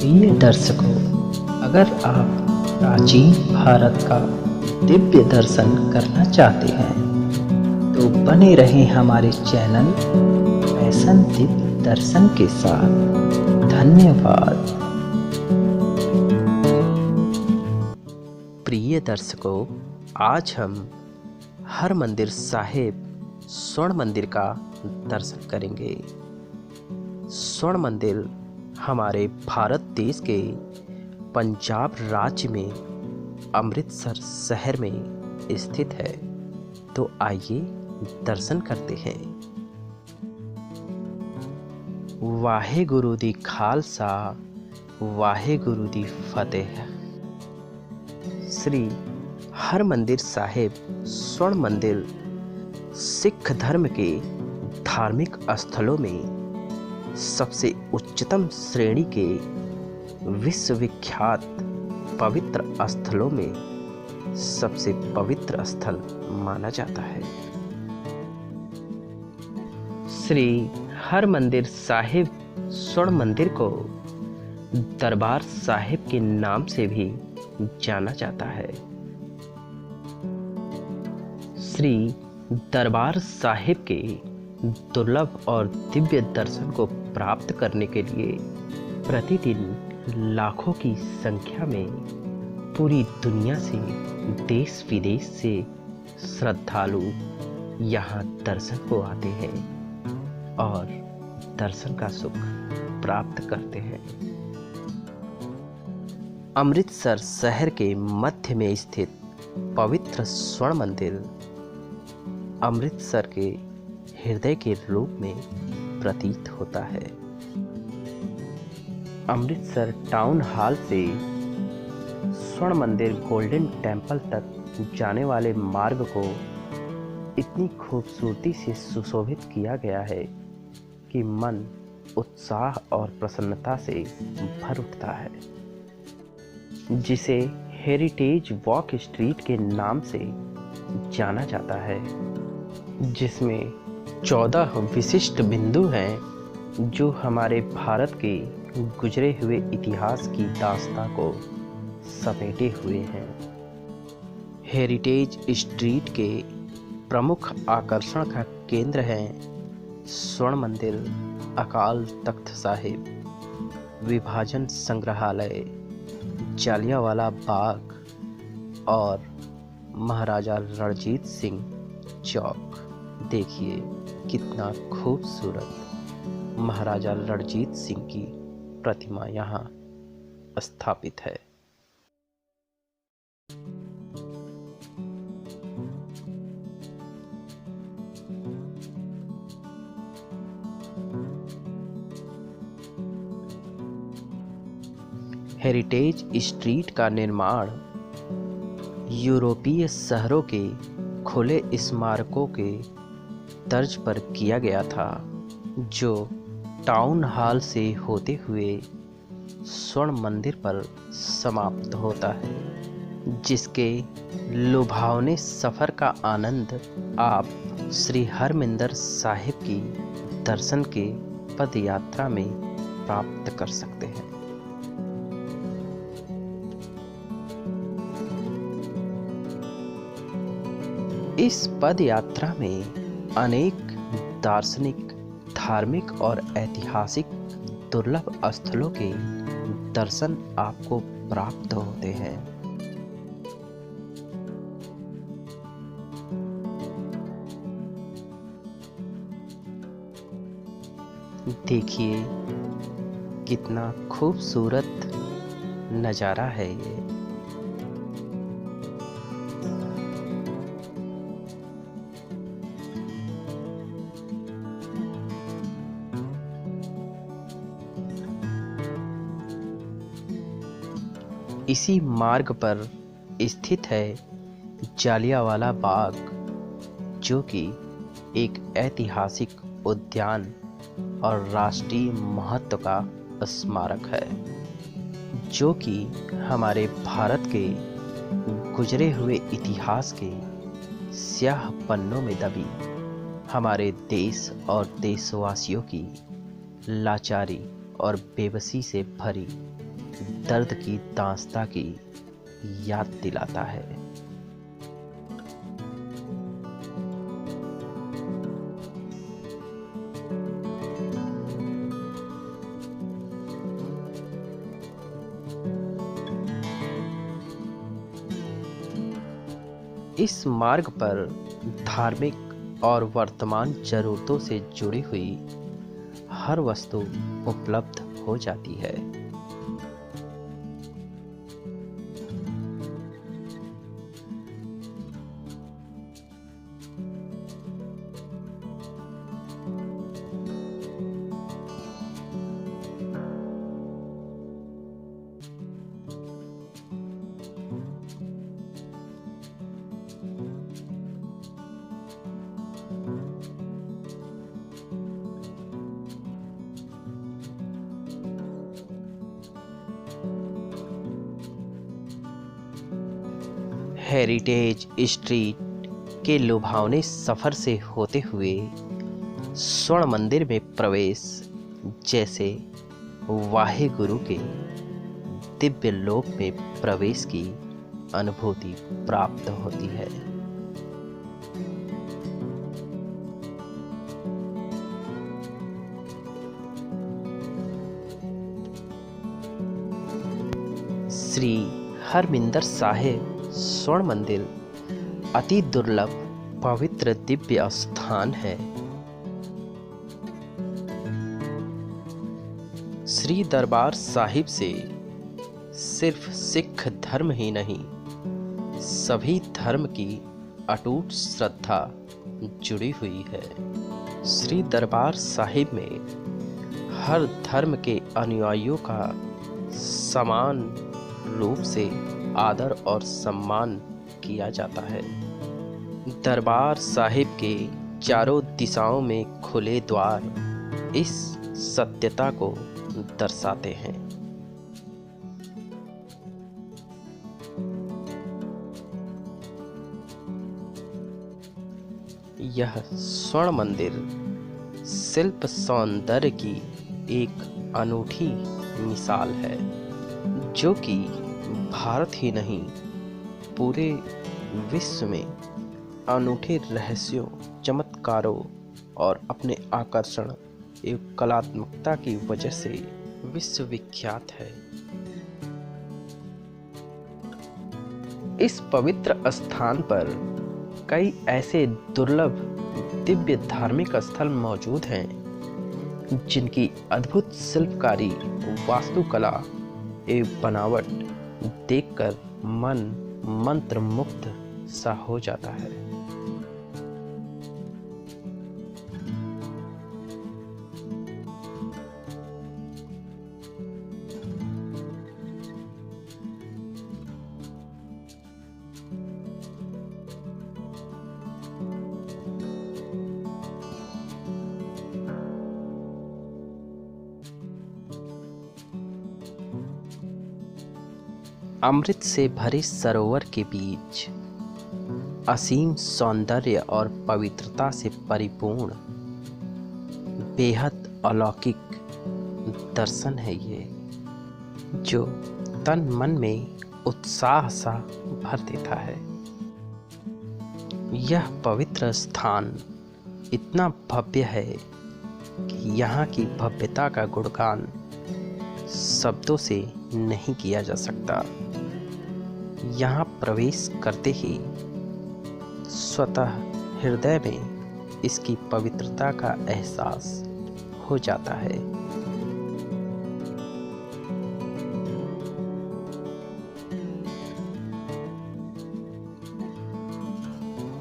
प्रिय दर्शकों, अगर आप प्राचीन भारत का दिव्य दर्शन करना चाहते हैं तो बने रहें हमारे चैनल फैशन दिव्य दर्शन के साथ। धन्यवाद। प्रिय दर्शकों, आज हम हरमंदिर साहिब स्वर्ण मंदिर का दर्शन करेंगे। स्वर्ण मंदिर हमारे भारत देश के पंजाब राज्य में अमृतसर शहर में स्थित है। तो आइए दर्शन करते हैं। वाहेगुरु दी खालसा, वाहेगुरु दी फतेह। श्री हरमंदिर साहिब स्वर्ण मंदिर सिख धर्म के धार्मिक स्थलों में सबसे उच्चतम श्रेणी के विश्वविख्यात पवित्र स्थलों में सबसे पवित्र स्थल माना जाता है। श्री हरमंदिर साहिब स्वर्ण मंदिर को दरबार साहिब के नाम से भी जाना जाता है। श्री दरबार साहिब के दुर्लभ और दिव्य दर्शन को प्राप्त करने के लिए प्रतिदिन लाखों की संख्या में पूरी दुनिया से, देश विदेश से श्रद्धालु यहाँ दर्शन को आते हैं और दर्शन का सुख प्राप्त करते हैं। अमृतसर शहर के मध्य में स्थित पवित्र स्वर्ण मंदिर अमृतसर के हृदय के रूप में प्रतीत होता है। अमृतसर टाउन हॉल से स्वर्ण मंदिर गोल्डन टेम्पल तक जाने वाले मार्ग को इतनी खूबसूरती से सुशोभित किया गया है कि मन उत्साह और प्रसन्नता से भर उठता है, जिसे हेरिटेज वॉक स्ट्रीट के नाम से जाना जाता है, जिसमें 14 विशिष्ट बिंदु हैं जो हमारे भारत के गुजरे हुए इतिहास की दास्तां को समेटे हुए हैं। हेरिटेज स्ट्रीट के प्रमुख आकर्षण का केंद्र है स्वर्ण मंदिर, अकाल तख्त साहिब, विभाजन संग्रहालय, जालियांवाला बाग और महाराजा रणजीत सिंह चौक। देखिए कितना खूबसूरत महाराजा रणजीत सिंह की प्रतिमा यहाँ स्थापित है। हेरिटेज स्ट्रीट का निर्माण यूरोपीय शहरों के खुले स्मारकों के तर्ज पर किया गया था, जो टाउन हॉल से होते हुए स्वर्ण मंदिर पर समाप्त होता है, जिसके लुभावने सफ़र का आनंद आप श्री हरमंदिर साहिब की दर्शन के पद यात्रा में प्राप्त कर सकते हैं। इस पद यात्रा में अनेक दार्शनिक, धार्मिक और ऐतिहासिक दुर्लभ स्थलों के दर्शन आपको प्राप्त होते हैं। देखिए कितना खूबसूरत नज़ारा है ये। इसी मार्ग पर स्थित है जालियांवाला बाग, जो कि एक ऐतिहासिक उद्यान और राष्ट्रीय महत्व का स्मारक है, जो कि हमारे भारत के गुजरे हुए इतिहास के स्याह पन्नों में दबी हमारे देश और देशवासियों की लाचारी और बेबसी से भरी दर्द की दास्तां की याद दिलाता है। इस मार्ग पर धार्मिक और वर्तमान जरूरतों से जुड़ी हुई हर वस्तु उपलब्ध हो जाती है। हेरिटेज स्ट्रीट के लुभावने सफर से होते हुए स्वर्ण मंदिर में प्रवेश जैसे वाहे गुरु के दिव्य लोक में प्रवेश की अनुभूति प्राप्त होती है। श्री हरमिंदर साहिब स्वर्ण मंदिर अति दुर्लभ पवित्र दिव्य स्थान है। श्री दरबार साहिब से सिर्फ सिख धर्म ही नहीं, सभी धर्म की अटूट श्रद्धा जुड़ी हुई है। श्री दरबार साहिब में हर धर्म के अनुयायियों का समान रूप से आदर और सम्मान किया जाता है। दरबार साहिब के चारों दिशाओं में खुले द्वार इस सत्यता को दर्शाते हैं। यह स्वर्ण मंदिर शिल्प सौंदर्य की एक अनूठी मिसाल है, जो कि भारत ही नहीं पूरे विश्व में अनूठे रहस्यों, चमत्कारों और अपने आकर्षण एवं कलात्मकता की वजह से विश्वविख्यात है। इस पवित्र स्थान पर कई ऐसे दुर्लभ दिव्य धार्मिक स्थल मौजूद हैं, जिनकी अद्भुत शिल्पकारी, वास्तुकला एवं बनावट देखकर मन मंत्रमुग्ध सा हो जाता है। अमृत से भरे सरोवर के बीच असीम सौंदर्य और पवित्रता से परिपूर्ण बेहद अलौकिक दर्शन है ये, जो तन मन में उत्साह सा भर देता है। यह पवित्र स्थान इतना भव्य है कि यहाँ की भव्यता का गुणगान शब्दों से नहीं किया जा सकता। यहाँ प्रवेश करते ही स्वतः हृदय में इसकी पवित्रता का एहसास हो जाता है।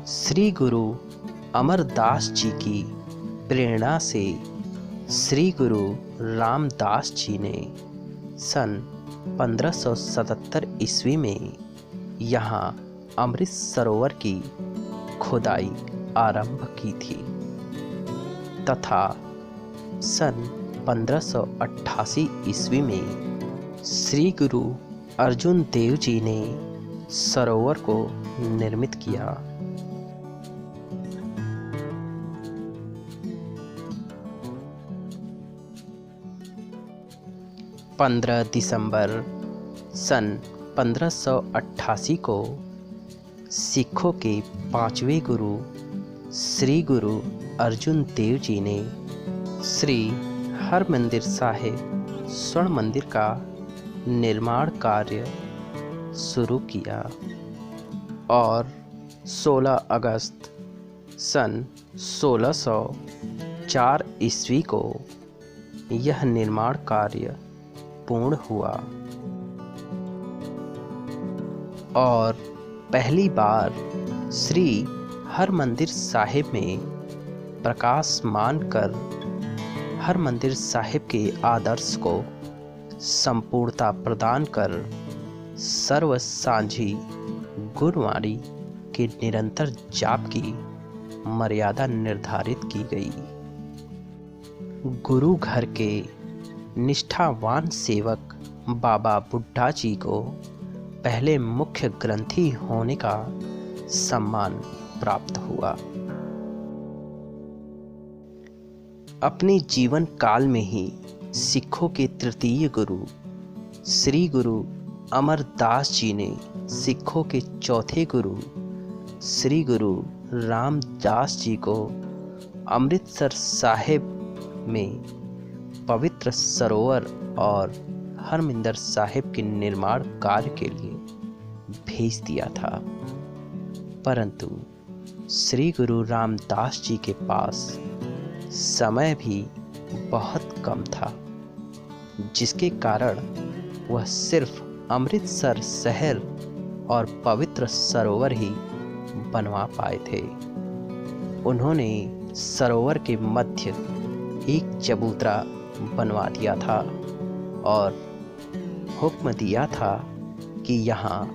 श्री गुरु अमरदास जी की प्रेरणा से श्री गुरु रामदास जी ने सन 1577 ईस्वी में यहाँ अमृत सरोवर की खुदाई आरंभ की थी तथा सन 1588 ईस्वी में श्री गुरु अर्जुन देव जी ने सरोवर को निर्मित किया। 15 दिसंबर सन 1588 को सिखों के 5वें गुरु श्री गुरु अर्जुन देव जी ने श्री हरमंदिर साहिब स्वर्ण मंदिर का निर्माण कार्य शुरू किया और 16 अगस्त सन 1604 ईस्वी को यह निर्माण कार्य पूर्ण हुआ और पहली बार श्री हरमंदिर साहिब में प्रकाशमान कर हरमंदिर साहिब के आदर्श को संपूर्णता प्रदान कर सर्व सांझी गुरुवाणी के निरंतर जाप की मर्यादा निर्धारित की गई। गुरु घर के निष्ठावान सेवक बाबा बुड्ढा जी को पहले मुख्य ग्रंथी होने का सम्मान प्राप्त हुआ। अपने जीवन काल में ही सिखों के तृतीय गुरु श्री गुरु अमरदास जी ने सिखों के चौथे गुरु श्री गुरु रामदास जी को अमृतसर साहिब में पवित्र सरोवर और हरमंदिर साहिब के निर्माण कार्य के लिए भेज दिया था, परंतु श्री गुरु रामदास जी के पास समय भी बहुत कम था, जिसके कारण वह सिर्फ अमृतसर शहर और पवित्र सरोवर ही बनवा पाए थे। उन्होंने सरोवर के मध्य एक चबूतरा बनवा दिया था और हुक्म दिया था कि यहाँ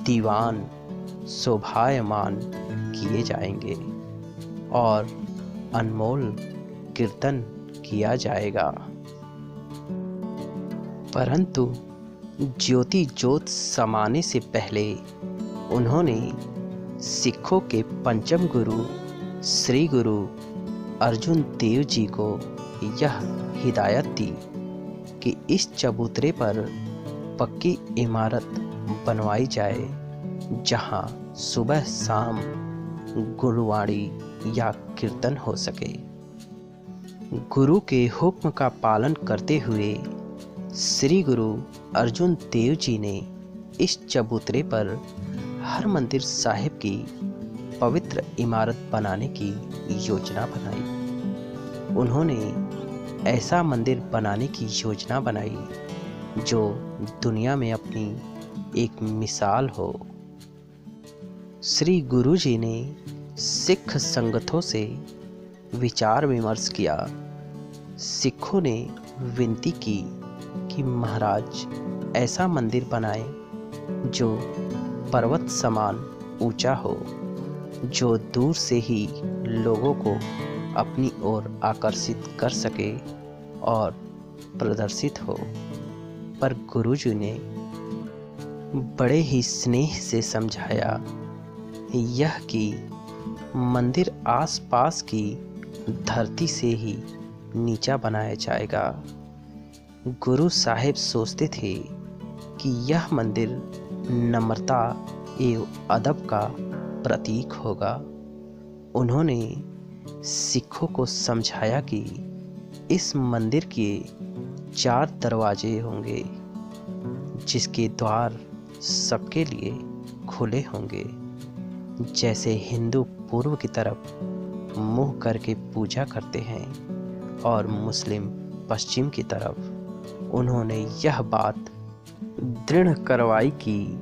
दीवान शोभायमान किए जाएंगे और अनमोल कीर्तन किया जाएगा। परंतु ज्योति ज्योत समाने से पहले उन्होंने सिखों के पंचम गुरु श्री गुरु अर्जुन देव जी को यह हिदायत दी कि इस चबूतरे पर पक्की इमारत बनवाई जाए, जहां सुबह शाम गुरुवाणी या कीर्तन हो सके। गुरु के हुक्म का पालन करते हुए श्री गुरु अर्जुन देव जी ने इस चबूतरे पर हरमंदिर साहिब की पवित्र इमारत बनाने की योजना बनाई। उन्होंने ऐसा मंदिर बनाने की योजना बनाई जो दुनिया में अपनी एक मिसाल हो। श्री गुरु जी ने सिख संगतों से विचार विमर्श किया। सिखों ने विनती की कि महाराज ऐसा मंदिर बनाएं जो पर्वत समान ऊंचा हो, जो दूर से ही लोगों को अपनी ओर आकर्षित कर सके और प्रदर्शित हो। पर गुरुजी ने बड़े ही स्नेह से समझाया यह कि मंदिर आसपास की धरती से ही नीचा बनाया जाएगा। गुरु साहिब सोचते थे कि यह मंदिर नम्रता एवं अदब का प्रतीक होगा। उन्होंने सिखों को समझाया कि इस मंदिर के 4 दरवाजे होंगे, जिसके द्वार सबके लिए खुले होंगे। जैसे हिंदू पूर्व की तरफ मुंह करके पूजा करते हैं और मुस्लिम पश्चिम की तरफ। उन्होंने यह बात दृढ़ करवाई कि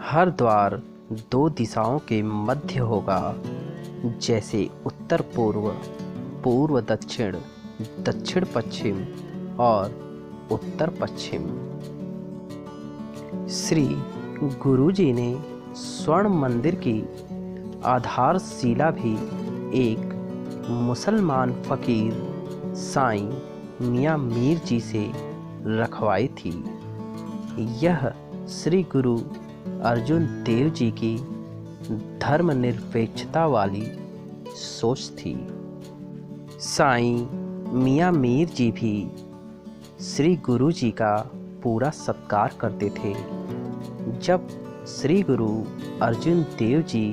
हर द्वार 2 दिशाओं के मध्य होगा, जैसे उत्तर पूर्व, पूर्व दक्षिण, दक्षिण पश्चिम और उत्तर पश्चिम। श्री गुरुजी ने स्वर्ण मंदिर की आधारशिला भी एक मुसलमान फकीर साईं मियां मीर जी से रखवाई थी। यह श्री गुरु अर्जुन देव जी की धर्मनिरपेक्षता वाली सोच थी। साईं मियां मीर जी भी श्री गुरु जी का पूरा सत्कार करते थे। जब श्री गुरु अर्जुन देव जी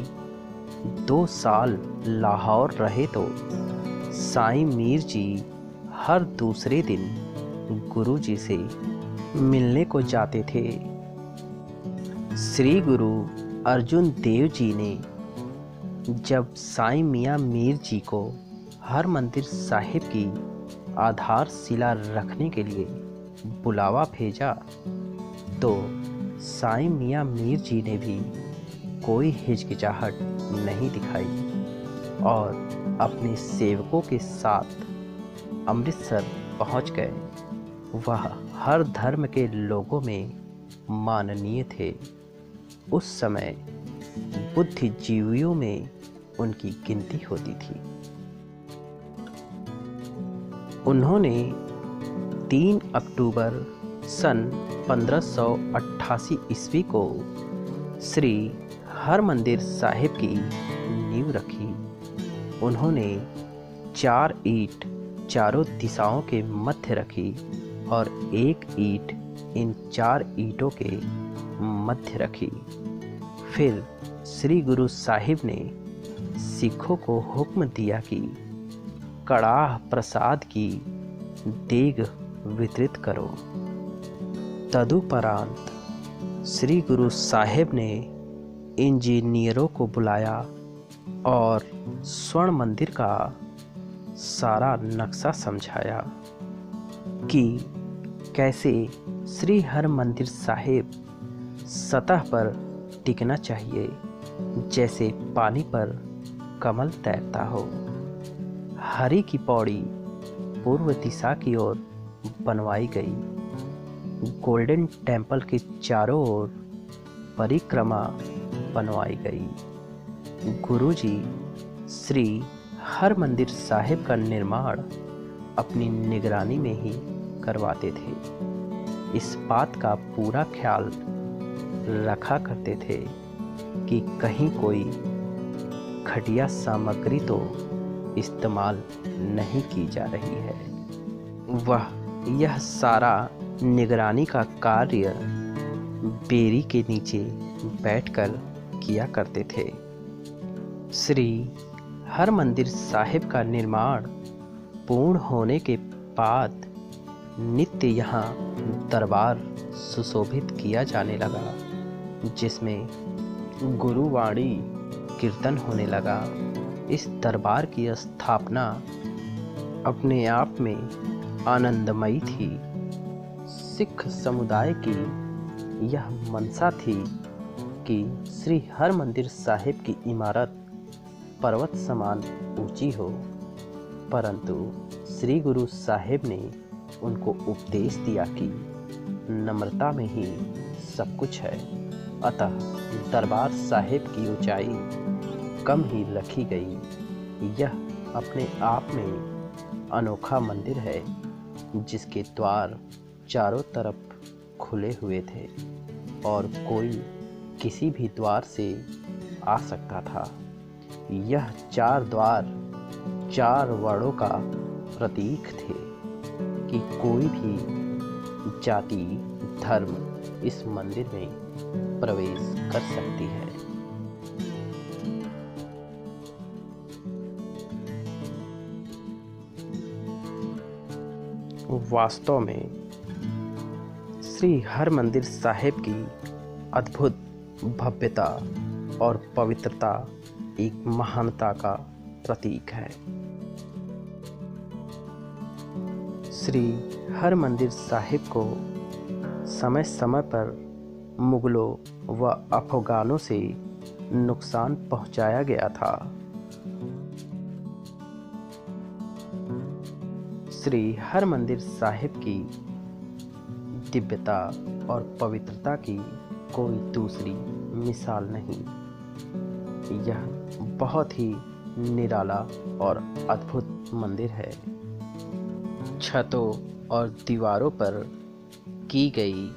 2 साल लाहौर रहे तो साईं मीर जी हर दूसरे दिन गुरु जी से मिलने को जाते थे। श्री गुरु अर्जुन देव जी ने जब साईं मियां मीर जी को हरमंदिर साहिब की आधारशिला रखने के लिए बुलावा भेजा तो साईं मियां मीर जी ने भी कोई हिचकिचाहट नहीं दिखाई और अपने सेवकों के साथ अमृतसर पहुंच गए। वह हर धर्म के लोगों में माननीय थे। उस समय बुद्धिजीवियों में उनकी गिनती होती थी। उन्होंने 3 अक्टूबर सन 1588 ईस्वी को श्री हरमंदिर साहिब की नींव रखी। उन्होंने 4 ईंट चारों दिशाओं के मध्य रखी और 1 ईंट इन 4 ईंटों के मध्य रखी। फिर श्री गुरु साहिब ने सिखों को हुक्म दिया कि कड़ाह प्रसाद की देग वितरित करो। तदुपरांत श्री गुरु साहिब ने इंजीनियरों को बुलाया और स्वर्ण मंदिर का सारा नक्शा समझाया कि कैसे श्री हरमंदिर साहिब सतह पर टिकना चाहिए, जैसे पानी पर कमल तैरता हो। हरि की पौड़ी पूर्व दिशा की ओर बनवाई गई। गोल्डन टेम्पल के चारों ओर परिक्रमा बनवाई गई। गुरुजी श्री हरमंदिर साहिब का निर्माण अपनी निगरानी में ही करवाते थे। इस बात का पूरा ख्याल रखा करते थे कि कहीं कोई घटिया सामग्री तो इस्तेमाल नहीं की जा रही है। वह यह सारा निगरानी का कार्य बेरी के नीचे बैठकर किया करते थे। श्री हरमंदिर साहिब का निर्माण पूर्ण होने के बाद नित्य यहाँ दरबार सुशोभित किया जाने लगा, जिसमें गुरुवाणी कीर्तन होने लगा। इस दरबार की स्थापना अपने आप में आनंदमयी थी। सिख समुदाय की यह मंशा थी कि श्री हरमंदिर साहिब की इमारत पर्वत समान ऊंची हो, परंतु श्री गुरु साहिब ने उनको उपदेश दिया कि नम्रता में ही सब कुछ है। अतः दरबार साहिब की ऊंचाई कम ही रखी गई। यह अपने आप में अनोखा मंदिर है, जिसके द्वार चारों तरफ खुले हुए थे और कोई किसी भी द्वार से आ सकता था। यह 4 द्वार 4 वर्णों का प्रतीक थे कि कोई भी जाति धर्म इस मंदिर में प्रवेश कर सकती है। वास्तव में श्री हरमंदिर साहिब की अद्भुत भव्यता और पवित्रता एक महानता का प्रतीक है। श्री हरमंदिर साहिब को समय समय पर मुगलों व अफगानों से नुकसान पहुंचाया गया था। श्री हरमंदिर साहिब की दिव्यता और पवित्रता की कोई दूसरी मिसाल नहीं। यह बहुत ही निराला और अद्भुत मंदिर है। छतों और दीवारों पर की गई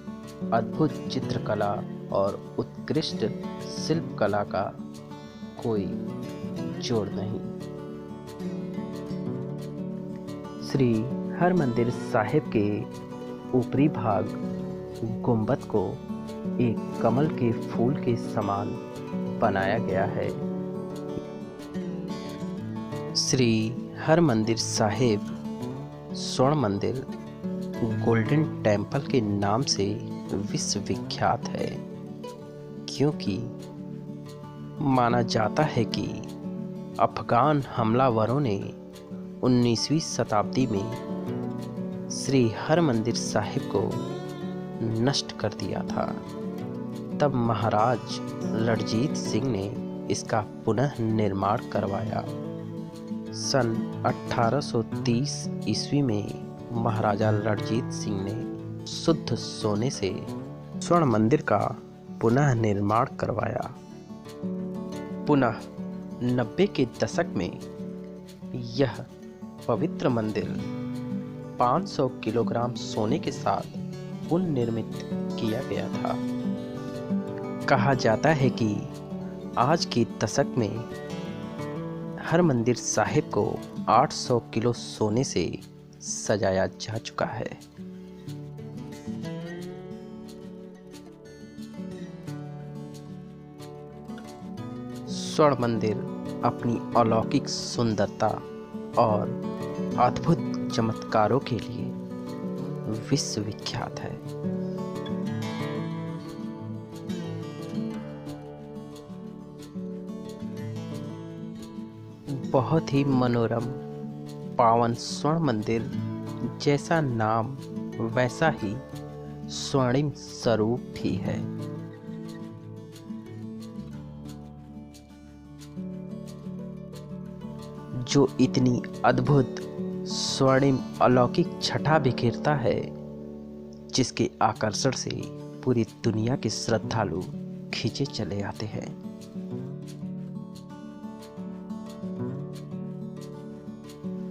अद्भुत चित्रकला और उत्कृष्ट शिल्पकला का कोई जोड़ नहीं। श्री हरमंदिर साहिब के ऊपरी भाग गुंबद को एक कमल के फूल के समान बनाया गया है। श्री हरमंदिर साहिब स्वर्ण मंदिर गोल्डन टेम्पल के नाम से विश्व विख्यात है, क्योंकि माना जाता है कि अफगान हमलावरों ने 19वीं शताब्दी में श्री हरमंदिर साहिब को नष्ट कर दिया था। तब महाराज रणजीत सिंह ने इसका पुनः निर्माण करवाया। सन 1830 ईस्वी में महाराजा रणजीत सिंह ने शुद्ध सोने से स्वर्ण मंदिर का पुनः निर्माण करवाया। पुनः 90 के दशक में यह पवित्र मंदिर 500 किलोग्राम सोने के साथ पुनर्निर्मित किया गया था। कहा जाता है कि आज के दशक में हरमंदिर साहिब को 800 किलो सोने से सजाया जा चुका है। स्वर्ण मंदिर अपनी अलौकिक सुंदरता और अद्भुत चमत्कारों के लिए विश्व विख्यात है। बहुत ही मनोरम पावन स्वर्ण मंदिर जैसा नाम वैसा ही स्वर्णिम स्वरूप भी है। जो इतनी अद्भुत स्वर्णिम अलौकिक छटा बिखेरता है, जिसके आकर्षण से पूरी दुनिया के श्रद्धालु खींचे चले आते हैं।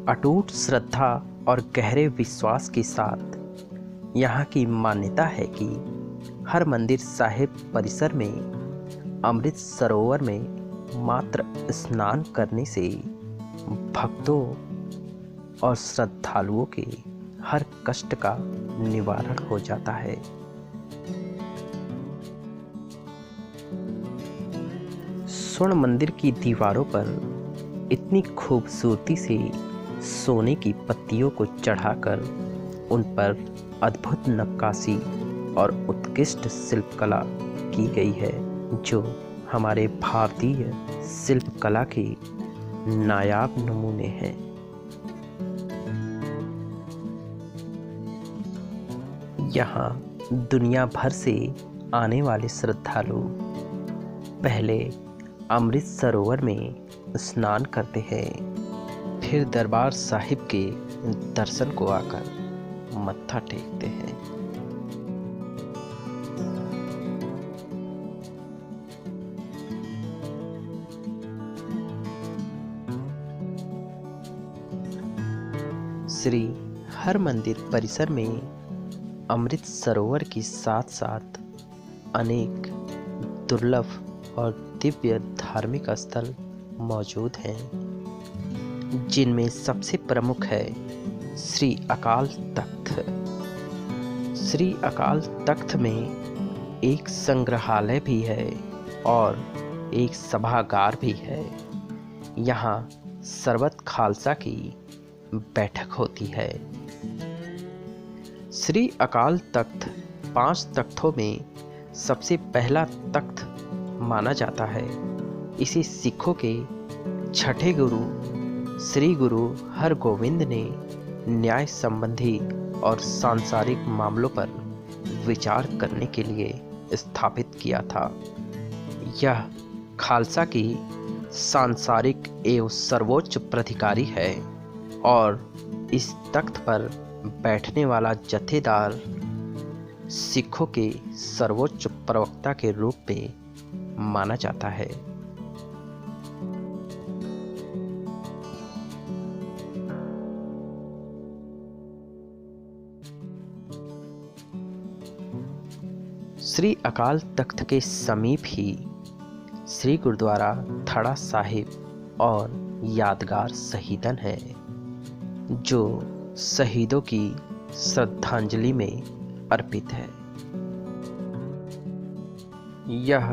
अटूट श्रद्धा और गहरे विश्वास के साथ यहाँ की मान्यता है कि हरमंदिर साहिब परिसर में अमृत सरोवर में मात्र स्नान करने से भक्तों और श्रद्धालुओं के हर कष्ट का निवारण हो जाता है। स्वर्ण मंदिर की दीवारों पर इतनी खूबसूरती से सोने की पत्तियों को चढ़ाकर उन पर अद्भुत नक्काशी और उत्कृष्ट शिल्पकला की गई है, जो हमारे भारतीय शिल्पकला के नायाब नमूने हैं। यहाँ दुनिया भर से आने वाले श्रद्धालु पहले अमृत सरोवर में स्नान करते हैं, फिर दरबार साहिब के दर्शन को आकर मत्था टेकते हैं। श्री हरमंदिर परिसर में अमृत सरोवर के साथ साथ अनेक दुर्लभ और दिव्य धार्मिक स्थल मौजूद हैं, जिनमें सबसे प्रमुख है श्री अकाल तख्त। श्री अकाल तख्त में एक संग्रहालय भी है और एक सभागार भी है। यहाँ सरबत खालसा की बैठक होती है। श्री अकाल तख्त 5 तख्तों में सबसे पहला तख्त माना जाता है। इसे सिखों के छठे गुरु श्री गुरु हरगोविंद ने न्याय संबंधी और सांसारिक मामलों पर विचार करने के लिए स्थापित किया था। यह खालसा की सांसारिक एवं सर्वोच्च प्राधिकारी है और इस तख्त पर बैठने वाला जथेदार सिखों के सर्वोच्च प्रवक्ता के रूप में माना जाता है। श्री अकाल तख्त के समीप ही श्री गुरुद्वारा थड़ा साहिब और यादगार शहीदन है, जो शहीदों की श्रद्धांजलि में अर्पित है। यह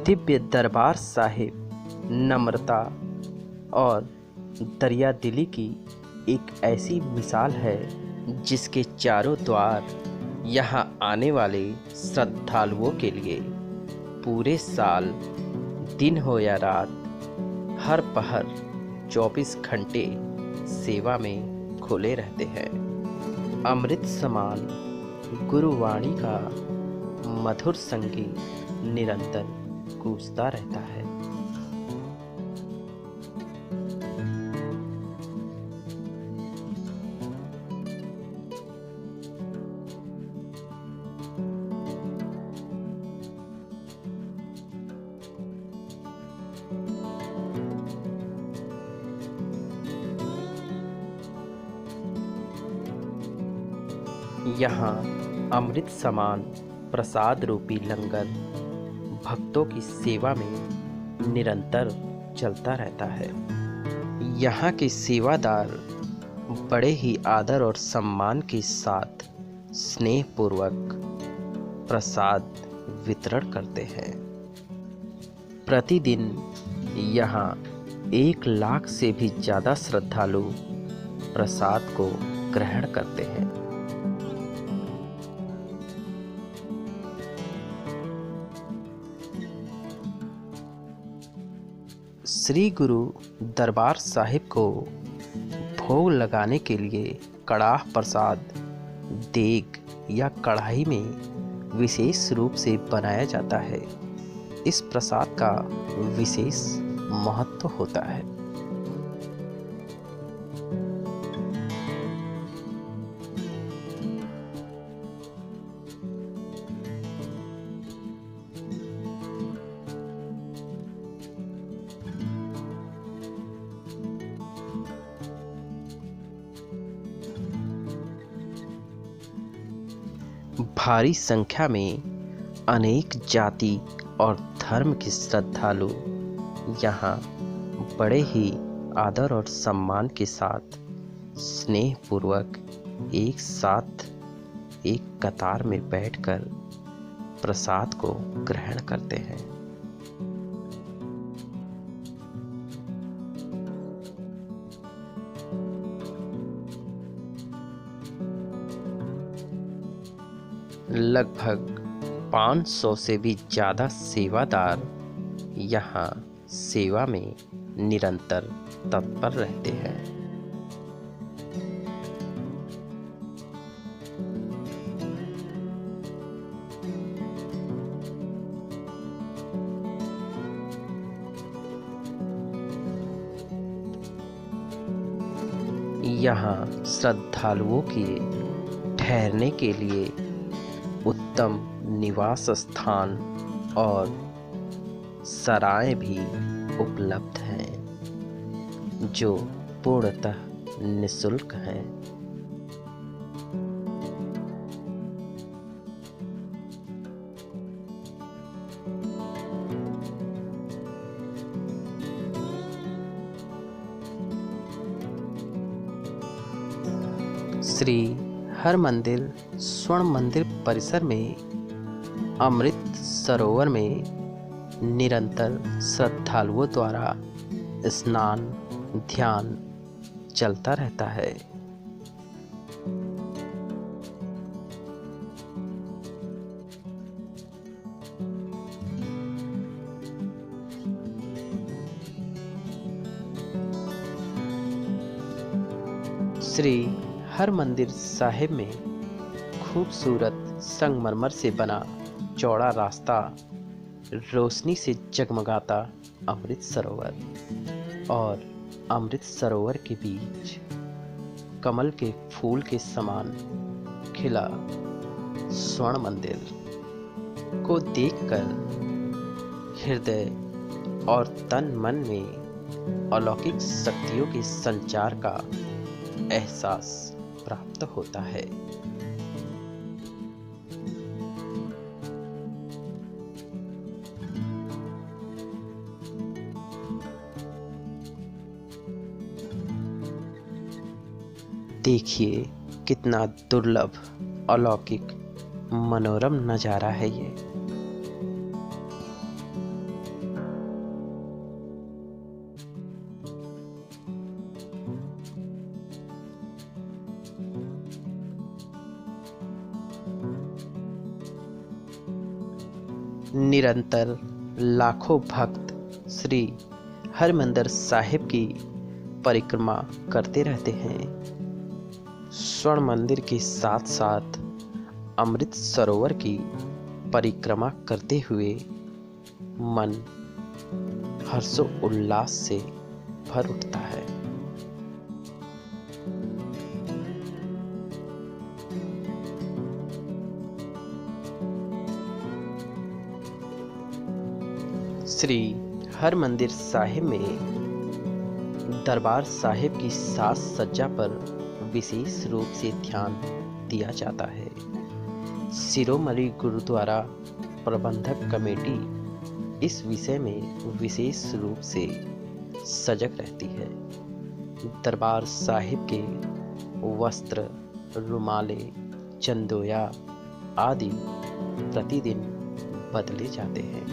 दिव्य दरबार साहिब नम्रता और दरियादिली की एक ऐसी मिसाल है जिसके चारों द्वार यहाँ आने वाले श्रद्धालुओं के लिए पूरे साल दिन हो या रात हर पहर 24 घंटे सेवा में खुले रहते हैं। अमृत समान गुरुवाणी का मधुर संगीत निरंतर गूंजता रहता है। यहाँ अमृत समान प्रसाद रूपी लंगर भक्तों की सेवा में निरंतर चलता रहता है। यहाँ के सेवादार बड़े ही आदर और सम्मान के साथ स्नेहपूर्वक प्रसाद वितरण करते हैं। प्रतिदिन यहाँ 1 लाख से भी ज़्यादा श्रद्धालु प्रसाद को ग्रहण करते हैं। श्री गुरु दरबार साहिब को भोग लगाने के लिए कड़ाह प्रसाद देग या कढ़ाई में विशेष रूप से बनाया जाता है। इस प्रसाद का विशेष महत्व होता है। भारी संख्या में अनेक जाति और धर्म के श्रद्धालु यहाँ बड़े ही आदर और सम्मान के साथ स्नेहपूर्वक एक साथ एक कतार में बैठकर प्रसाद को ग्रहण करते हैं। लगभग 500 से भी ज़्यादा सेवादार यहाँ सेवा में निरंतर तत्पर रहते हैं। यहाँ श्रद्धालुओं के ठहरने के लिए उत्तम निवास स्थान और सराय भी उपलब्ध हैं जो पूर्णतः निःशुल्क हैं। श्री हरमंदिर स्वर्ण मंदिर परिसर में अमृत सरोवर में निरंतर श्रद्धालुओं द्वारा स्नान ध्यान चलता रहता है। श्री हरमंदिर साहिब में खूबसूरत संगमरमर से बना चौड़ा रास्ता, रोशनी से जगमगाता अमृत सरोवर और अमृत सरोवर के बीच कमल के फूल के समान खिला स्वर्ण मंदिर को देखकर हृदय और तन मन में अलौकिक शक्तियों के संचार का एहसास प्राप्त होता है। देखिए कितना दुर्लभ, अलौकिक, मनोरम नज़ारा है ये। निरंतर लाखों भक्त श्री हरमंदिर साहिब की परिक्रमा करते रहते हैं। स्वर्ण मंदिर के साथ साथ अमृत सरोवर की परिक्रमा करते हुए मन हर्षोल्लास से भर उठता है। श्री हरमंदिर साहिब में दरबार साहिब की साज सज्जा पर विशेष रूप से ध्यान दिया जाता है। शिरोमणि गुरुद्वारा प्रबंधक कमेटी इस विषय में विशेष रूप से सजग रहती है। दरबार साहिब के वस्त्र, रुमाले, चंदोया आदि प्रतिदिन बदले जाते हैं,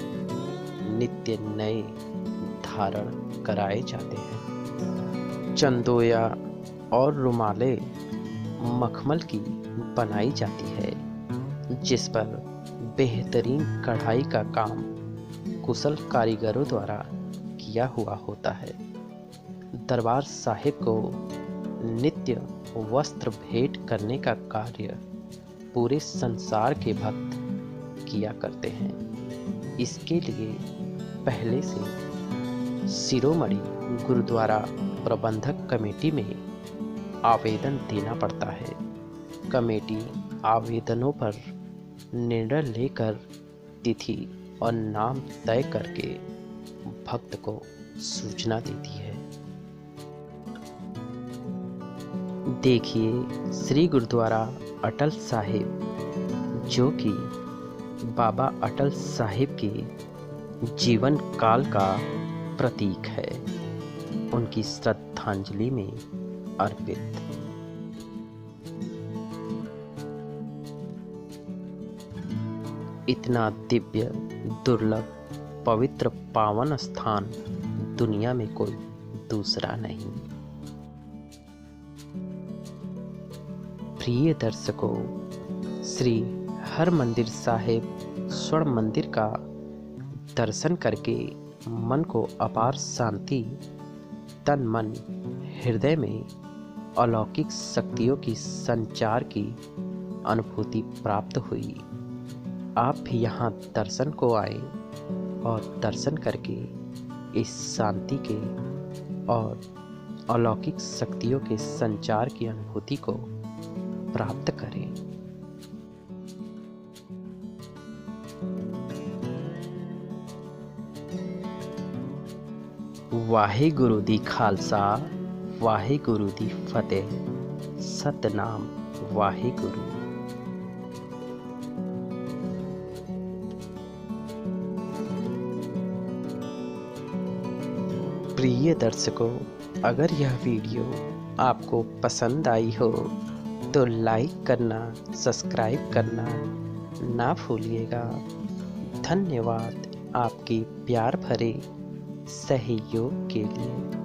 नित्य नए धारण कराए जाते हैं। चंदोया और रुमाले मखमल की बनाई जाती है, जिस पर बेहतरीन कढ़ाई का काम कुशल कारीगरों द्वारा किया हुआ होता है। दरबार साहिब को नित्य वस्त्र भेंट करने का कार्य पूरे संसार के भक्त किया करते हैं। इसके लिए पहले से शिरोमणि गुरुद्वारा प्रबंधक कमेटी में आवेदन देना पड़ता है। कमेटी आवेदनों पर निर्णय लेकर तिथि और नाम तय करके भक्त को सूचना देती है। देखिए श्री गुरुद्वारा अटल साहिब, जो कि बाबा अटल साहिब के जीवन काल का प्रतीक है, उनकी श्रद्धांजलि में अर्पित। इतना दिव्य, दुर्लभ, पवित्र, पावन स्थान दुनिया में कोई दूसरा नहीं। प्रिय दर्शकों, श्री हरमंदिर साहिब स्वर्ण मंदिर का दर्शन करके मन को अपार शांति, तन मन हृदय में अलौकिक शक्तियों की संचार की अनुभूति प्राप्त हुई। आप भी यहाँ दर्शन को आए और दर्शन करके इस शांति के और अलौकिक शक्तियों के संचार की अनुभूति को प्राप्त करें। वाहेगुरु दी खालसा, वाहेगुरु दी फतेह। सतनाम वाहेगुरु। प्रिय दर्शकों, अगर यह वीडियो आपको पसंद आई हो तो लाइक करना, सब्सक्राइब करना ना भूलिएगा। धन्यवाद आपके प्यार भरे सहयोग के लिए।